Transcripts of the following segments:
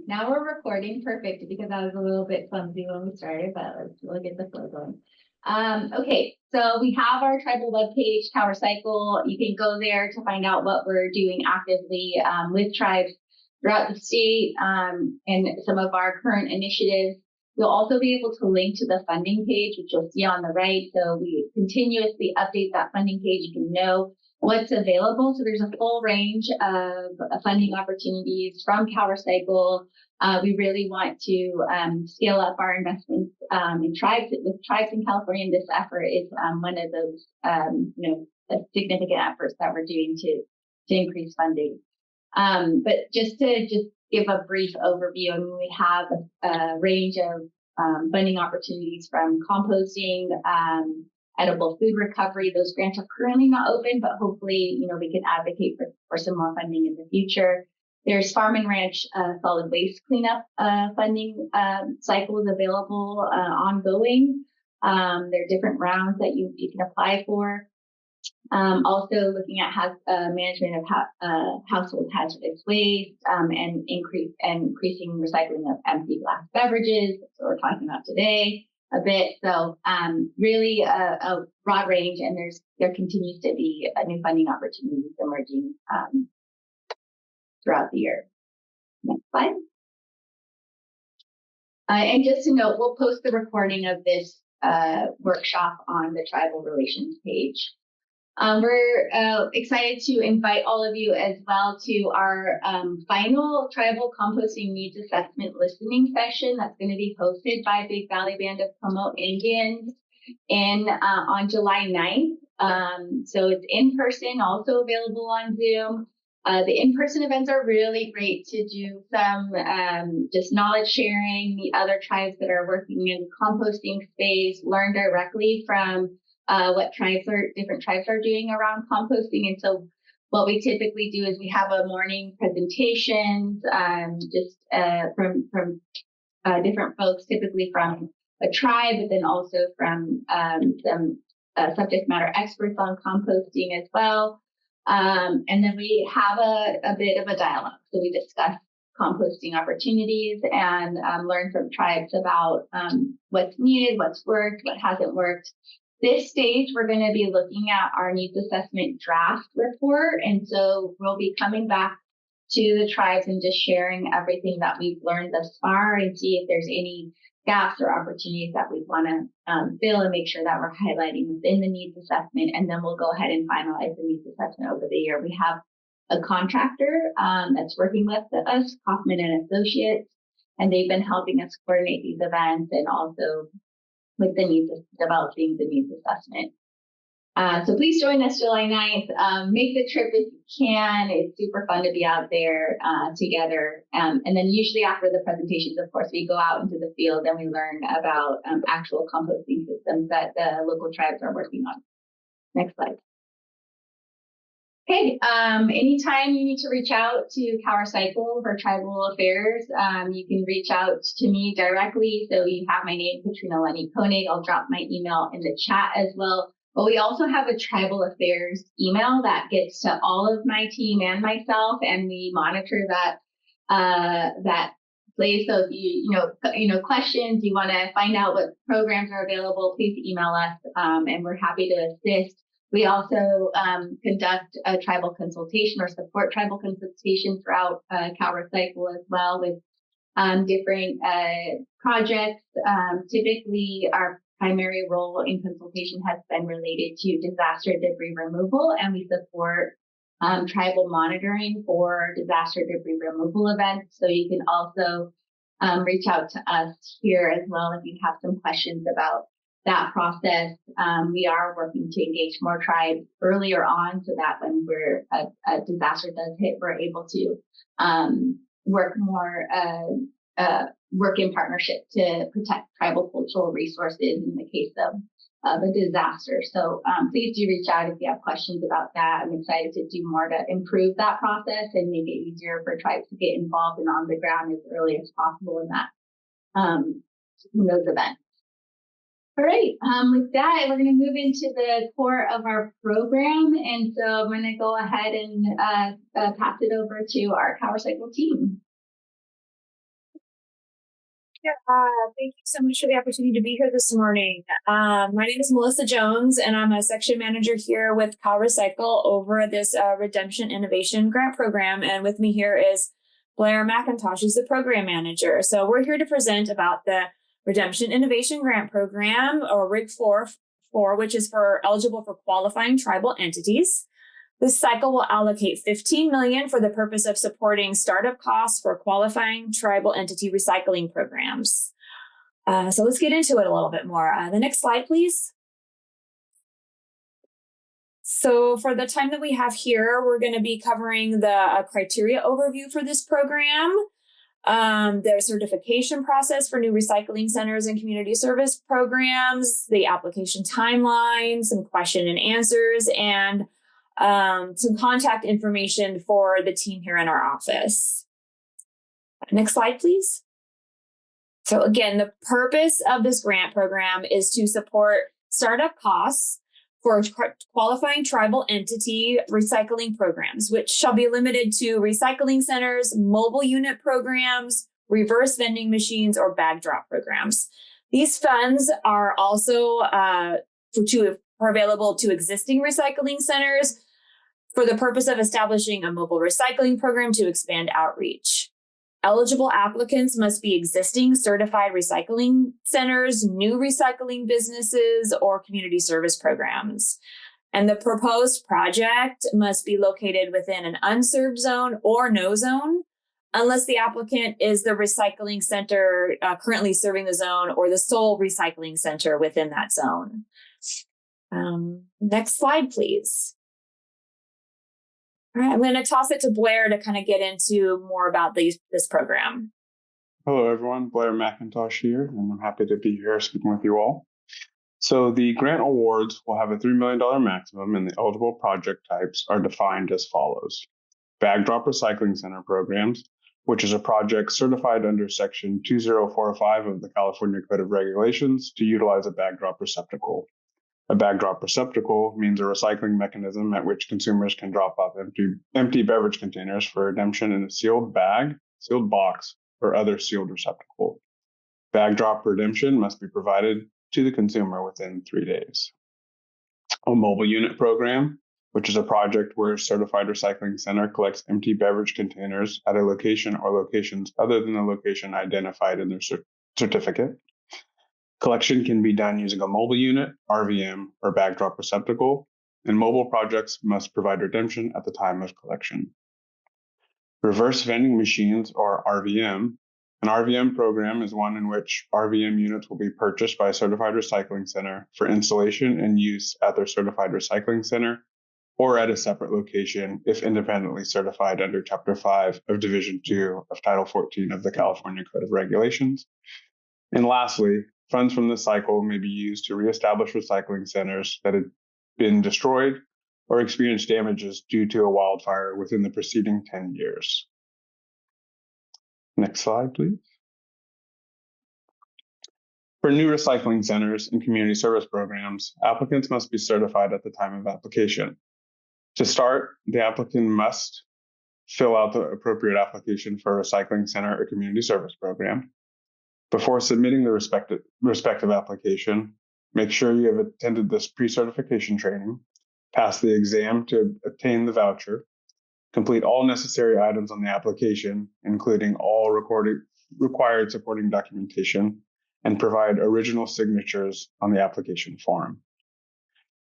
Now we're recording. Perfect, because I was a little bit clumsy when we started, but we'll get the flow going. Okay, so we have our tribal webpage, CalRecycle. You can go there to find out what we're doing actively with tribes throughout the state and some of our current initiatives. You'll also be able to link to the funding page, which you'll see on the right. So we continuously update that funding page. You can know what's available. So there's a full range of funding opportunities from CalRecycle. We really want to scale up our investments in tribes with tribes in California. And this effort is one of those significant efforts that we're doing to increase funding. But just to give a brief overview, I mean, we have a range of funding opportunities from composting, edible food recovery. Those grants are currently not open, but hopefully, we can advocate for some more funding in the future. There's farm and ranch solid waste cleanup funding cycles available ongoing. There are different rounds that you can apply for. Also looking at management of household hazardous waste and increasing recycling of empty glass beverages. That's what we're talking about today a bit. So really a broad range, and there continues to be new funding opportunities emerging throughout the year. Next slide. And just to note, we'll post the recording of this workshop on the tribal relations page. We're excited to invite all of you as well to our final tribal composting needs assessment listening session that's going to be hosted by Big Valley Band of Como Indians on July 9th. So it's in person, also available on Zoom. The in-person events are really great to do some just knowledge sharing, meet other tribes that are working in the composting space, learn directly from what different tribes are doing around composting. And so what we typically do is we have a morning presentations from different folks, typically from a tribe, but then also from some subject matter experts on composting as well. And then we have a bit of a dialogue. So we discuss composting opportunities and learn from tribes about what's needed, what's worked, what hasn't worked. This stage, we're going to be looking at our needs assessment draft report. And so we'll be coming back to the tribes and just sharing everything that we've learned thus far and see if there's any gaps or opportunities that we want to fill and make sure that we're highlighting within the needs assessment. And then we'll go ahead and finalize the needs assessment over the year. We have a contractor that's working with us, Kaufman and Associates, and they've been helping us coordinate these events and also with the needs of developing the needs assessment. So please join us July 9th. Make the trip if you can. It's super fun to be out there together. And then usually after the presentations, of course, we go out into the field and we learn about actual composting systems that the local tribes are working on. Next slide. Okay, anytime you need to reach out to CalRecycle for tribal affairs, you can reach out to me directly. So you have my name, Katrina Lenny Koenig. I'll drop my email in the chat as well. But we also have a tribal affairs email that gets to all of my team and myself, and we monitor that place. So if you questions, you want to find out what programs are available, please email us, and we're happy to assist. We also conduct a tribal consultation or support tribal consultation throughout CalRecycle as well with different projects. Typically, our primary role in consultation has been related to disaster debris removal, and we support tribal monitoring for disaster debris removal events. So you can also reach out to us here as well if you have some questions about that process. We are working to engage more tribes earlier on so that when a disaster does hit, we're able to work in partnership to protect tribal cultural resources in the case of a disaster. So please do reach out if you have questions about that. I'm excited to do more to improve that process and make it easier for tribes to get involved and on the ground as early as possible in those events. All right, with that, we're going to move into the core of our program. And so I'm going to go ahead and pass it over to our CalRecycle team. Thank you so much for the opportunity to be here this morning. My name is Melissa Jones, and I'm a section manager here with CalRecycle over this Redemption Innovation Grant Program. And with me here is Blair McIntosh, who's the program manager. So we're here to present about the Redemption Innovation Grant Program, or RIG4, which is eligible for qualifying tribal entities. This cycle will allocate $15 million for the purpose of supporting startup costs for qualifying tribal entity recycling programs. So let's get into it a little bit more. The next slide, please. So for the time that we have here, we're going to be covering the criteria overview for this program, the certification process for new recycling centers and community service programs, the application timeline, some question and answers, and some contact information for the team here in our office. Next slide, please. So again, the purpose of this grant program is to support startup costs for qualifying tribal entity recycling programs, which shall be limited to recycling centers, mobile unit programs, reverse vending machines, or bag drop programs. These funds are also available to existing recycling centers for the purpose of establishing a mobile recycling program to expand outreach. Eligible applicants must be existing certified recycling centers, new recycling businesses, or community service programs. And the proposed project must be located within an unserved zone or no zone, unless the applicant is the recycling center currently serving the zone or the sole recycling center within that zone. Next slide, please. All right, I'm going to toss it to Blair to kind of get into more about this program. Hello, everyone. Blair McIntosh here, and I'm happy to be here speaking with you all. So the grant awards will have a $3 million maximum, and the eligible project types are defined as follows. Bag Drop Recycling Center programs, which is a project certified under Section 2045 of the California Code of Regulations to utilize a bag drop receptacle. A bag drop receptacle means a recycling mechanism at which consumers can drop off empty beverage containers for redemption in a sealed bag, sealed box, or other sealed receptacle. Bag drop redemption must be provided to the consumer within 3 days. A mobile unit program, which is a project where a certified recycling center collects empty beverage containers at a location or locations other than the location identified in their certificate. Collection can be done using a mobile unit, RVM, or bag drop receptacle, and mobile projects must provide redemption at the time of collection. Reverse vending machines, or RVM. An RVM program is one in which RVM units will be purchased by a certified recycling center for installation and use at their certified recycling center or at a separate location if independently certified under Chapter 5 of Division 2 of Title 14 of the California Code of Regulations. And lastly, funds from this cycle may be used to reestablish recycling centers that had been destroyed or experienced damages due to a wildfire within the preceding 10 years. Next slide, please. For new recycling centers and community service programs, applicants must be certified at the time of application. To start, the applicant must fill out the appropriate application for a recycling center or community service program. Before submitting the respective application, make sure you have attended this pre-certification training, pass the exam to obtain the voucher, complete all necessary items on the application, including all required supporting documentation, and provide original signatures on the application form.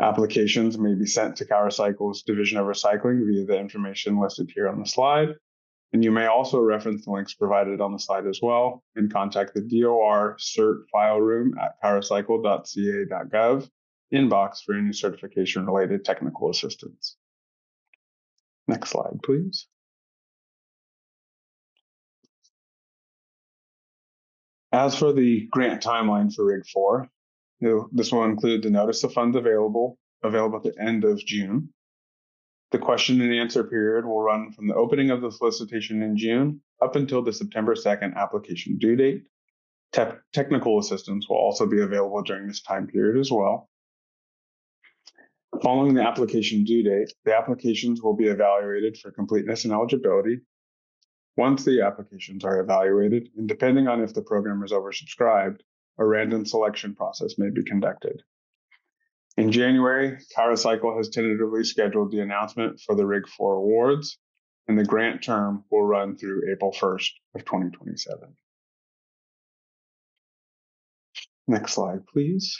Applications may be sent to CalRecycle's Division of Recycling via the information listed here on the slide. And you may also reference the links provided on the slide as well and contact the DOR Cert File Room at calrecycle.ca.gov inbox for any certification-related technical assistance. Next slide, please. As for the grant timeline for Rig 4, this will include the notice of funds available at the end of June. The question and answer period will run from the opening of the solicitation in June up until the September 2nd application due date. Technical assistance will also be available during this time period as well. Following the application due date, the applications will be evaluated for completeness and eligibility. Once the applications are evaluated, and depending on if the program is oversubscribed, a random selection process may be conducted. In January, CalRecycle has tentatively scheduled the announcement for the Rig 4 awards, and the grant term will run through April 1st of 2027. Next slide, please.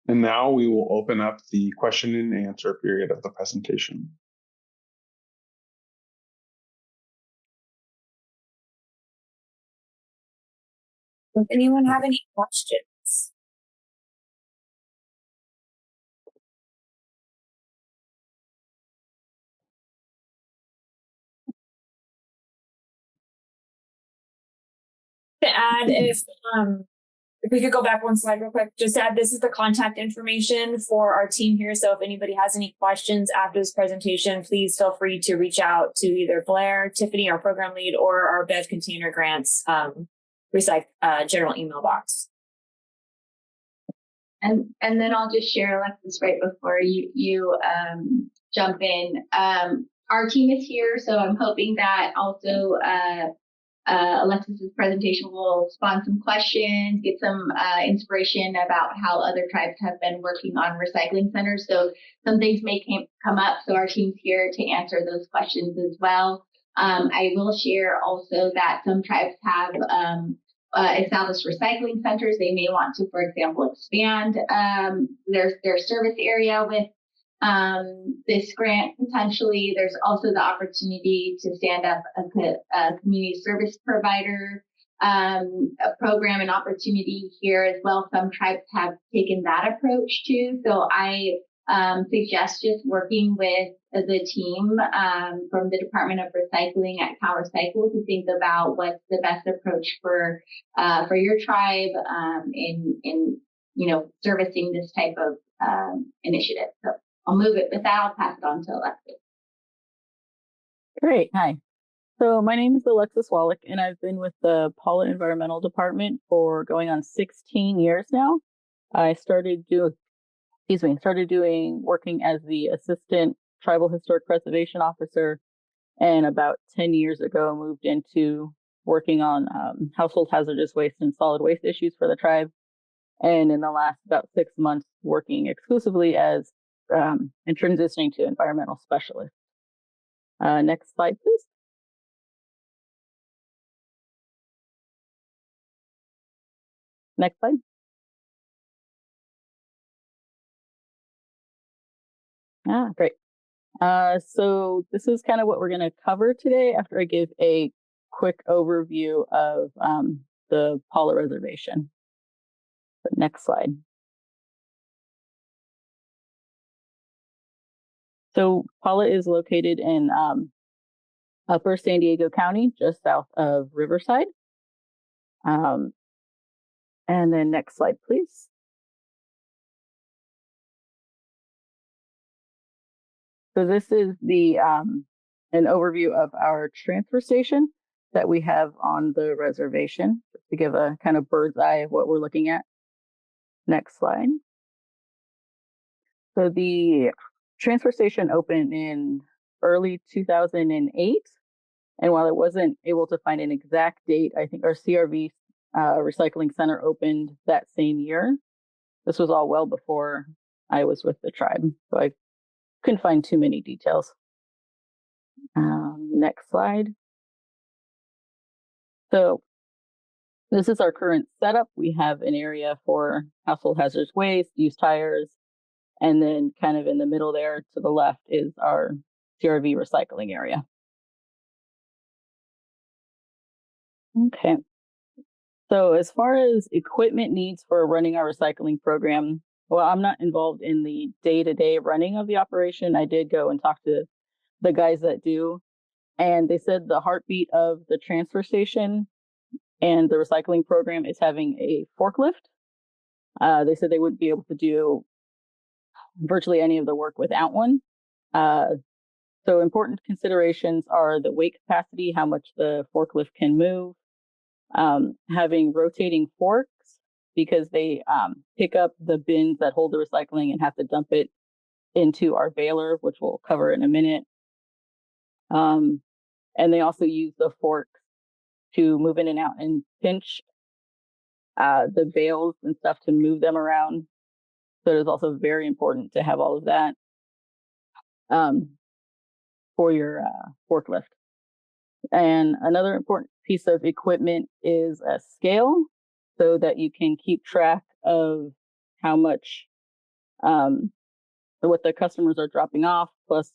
And now we will open up the question and answer period of the presentation. Does anyone have any questions? To add, if we could go back one slide real quick, just to add, this is the contact information for our team here. So if anybody has any questions after this presentation, please feel free to reach out to either Blair, Tiffany, our program lead, or our Bev Container Grants general email box. And then I'll just share, Alexis, right before you jump in. Our team is here, so I'm hoping that also Alexis's presentation will spawn some questions, get some inspiration about how other tribes have been working on recycling centers. So some things may come up, so our team's here to answer those questions as well. I will share also that some tribes have established recycling centers. They may want to, for example, expand their service area with this grant. Potentially, there's also the opportunity to stand up a community service provider a program and opportunity here as well. Some tribes have taken that approach too. So I suggest just working with the team from the Department of Recycling at CalRecycle to think about what's the best approach for your tribe in servicing this type of initiative. So I'll move it with that. I'll pass it on to Alexis. Great. Hi. So my name is Alexis Wallach, and I've been with the Paula Environmental Department for going on 16 years now. I started working as the Assistant Tribal Historic Preservation Officer, and about 10 years ago moved into working on household hazardous waste and solid waste issues for the tribe. And in the last about 6 months, working exclusively as and transitioning to environmental specialist. Next slide, please. Next slide. Great. So this is kind of what we're going to cover today after I give a quick overview of the Paula Reservation. The next slide. So Paula is located in Upper San Diego County, just south of Riverside. And then next slide, please. So this is the an overview of our transfer station that we have on the reservation, just to give a kind of bird's eye of what we're looking at. Next slide. So the transfer station opened in early 2008. And while I wasn't able to find an exact date, I think our CRV recycling center opened that same year. This was all well before I was with the tribe, so I couldn't find too many details. Next slide. So this is our current setup. We have an area for household hazardous waste, used tires, and then kind of in the middle there to the left is our CRV recycling area. Okay. So as far as equipment needs for running our recycling program, well, I'm not involved in the day-to-day running of the operation. I did go and talk to the guys that do, and they said the heartbeat of the transfer station and the recycling program is having a forklift. They said they wouldn't be able to do virtually any of the work without one. So important considerations are the weight capacity, how much the forklift can move, having rotating forks because they pick up the bins that hold the recycling and have to dump it into our baler, which we'll cover in a minute. And they also use the forks to move in and out and pinch the bales and stuff to move them around. So it is also very important to have all of that for your forklift. And another important piece of equipment is a scale so that you can keep track of how much what the customers are dropping off. Plus,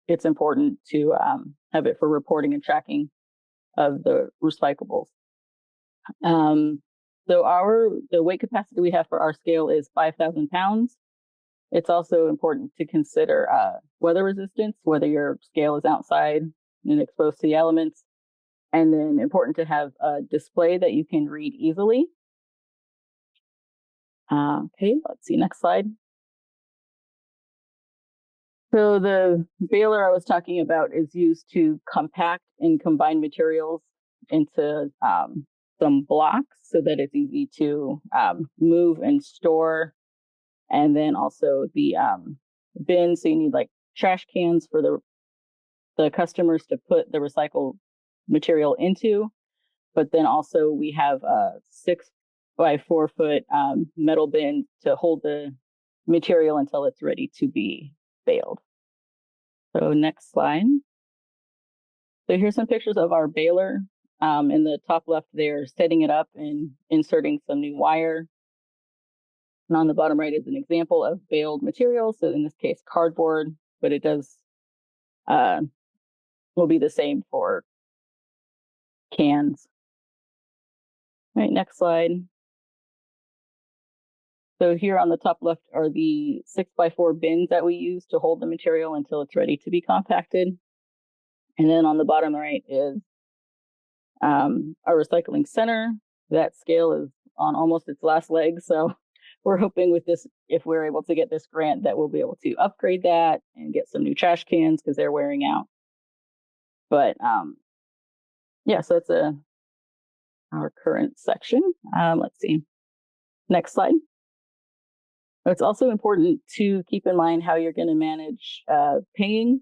it's important to have it for reporting and tracking of the recyclables. So the weight capacity we have for our scale is 5,000 pounds. It's also important to consider weather resistance, whether your scale is outside and exposed to the elements. And then important to have a display that you can read easily. Okay, let's see, next slide. So the baler I was talking about is used to compact and combine materials into some blocks so that it's easy to move and store. And then also the bins, so you need like trash cans for the customers to put the recycled material into. But then also we have a 6 by 4 foot metal bin to hold the material until it's ready to be baled. So next slide. So here's some pictures of our baler. In the top left there, setting it up and inserting some new wire. And on the bottom right is an example of baled material. So in this case, cardboard, but it does will be the same for cans. All right, next slide. So here on the top left are the 6 by 4 bins that we use to hold the material until it's ready to be compacted. And then on the bottom right is our recycling center. That scale is on almost its last leg. So we're hoping with this, if we're able to get this grant, that we'll be able to upgrade that and get some new trash cans because they're wearing out. But yeah, so that's our current section. Let's see. Next slide. It's also important to keep in mind how you're going to manage paying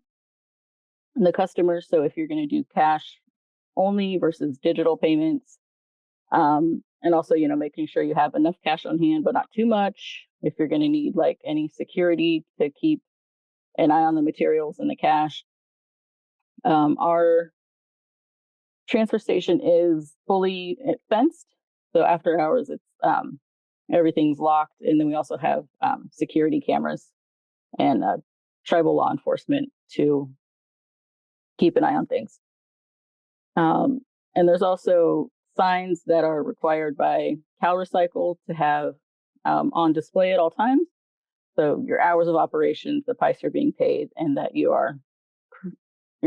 the customers. So if you're going to do cash only versus digital payments, and also, making sure you have enough cash on hand, but not too much. If you're going to need like any security to keep an eye on the materials and the cash. Our transfer station is fully fenced. So after hours, it's everything's locked. And then we also have security cameras and tribal law enforcement to keep an eye on things. And there's also signs that are required by CalRecycle to have on display at all times. So your hours of operations, the price you're being paid, and that your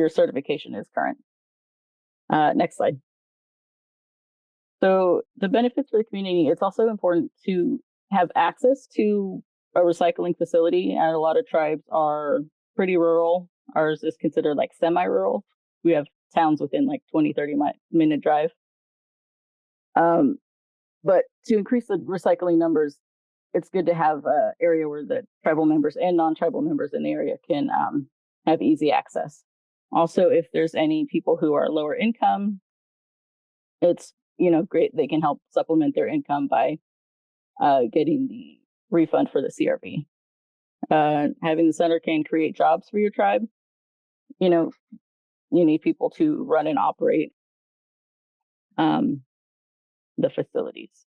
certification is current. Next slide. So the benefits for the community, it's also important to have access to a recycling facility. And a lot of tribes are pretty rural. Ours is considered like semi-rural. We have towns within like 20-30 minute drive. But to increase the recycling numbers, it's good to have an area where the tribal members and non-tribal members in the area can have easy access. Also, if there's any people who are lower income, it's great. They can help supplement their income by getting the refund for the CRV. Having the center can create jobs for your tribe. You need people to run and operate the facilities.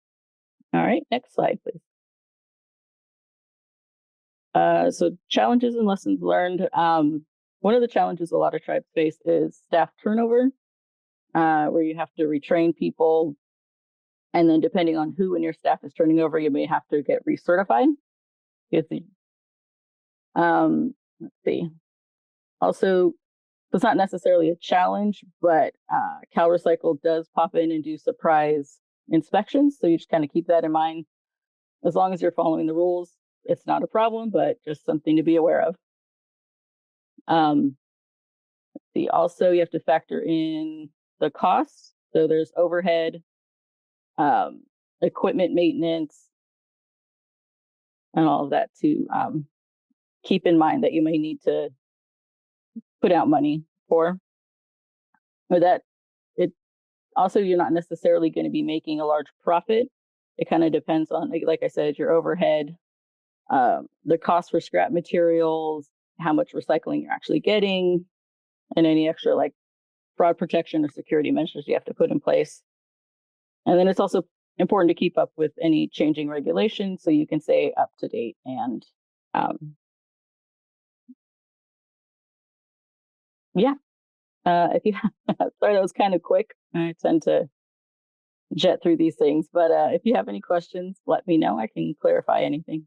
All right, next slide, please. So challenges and lessons learned. One of the challenges a lot of tribes face is staff turnover, where you have to retrain people. And then depending on who in your staff is turning over, you may have to get recertified. Let's see. Also, it's not necessarily a challenge, but CalRecycle does pop in and do surprise inspections. So you just kind of keep that in mind. As long as you're following the rules, it's not a problem, but just something to be aware of. Let's see. Also, you have to factor in the costs. So there's overhead, equipment maintenance, and all of that to keep in mind that you may need to put out money for. or that it also, you're not necessarily going to be making a large profit. It kind of depends on, like I said, your overhead, the cost for scrap materials, how much recycling you're actually getting, and any extra like fraud protection or security measures you have to put in place. And then it's also important to keep up with any changing regulations so you can stay up to date. And if you sorry, that was kind of quick. I tend to jet through these things, but if you have any questions, let me know. I can clarify anything.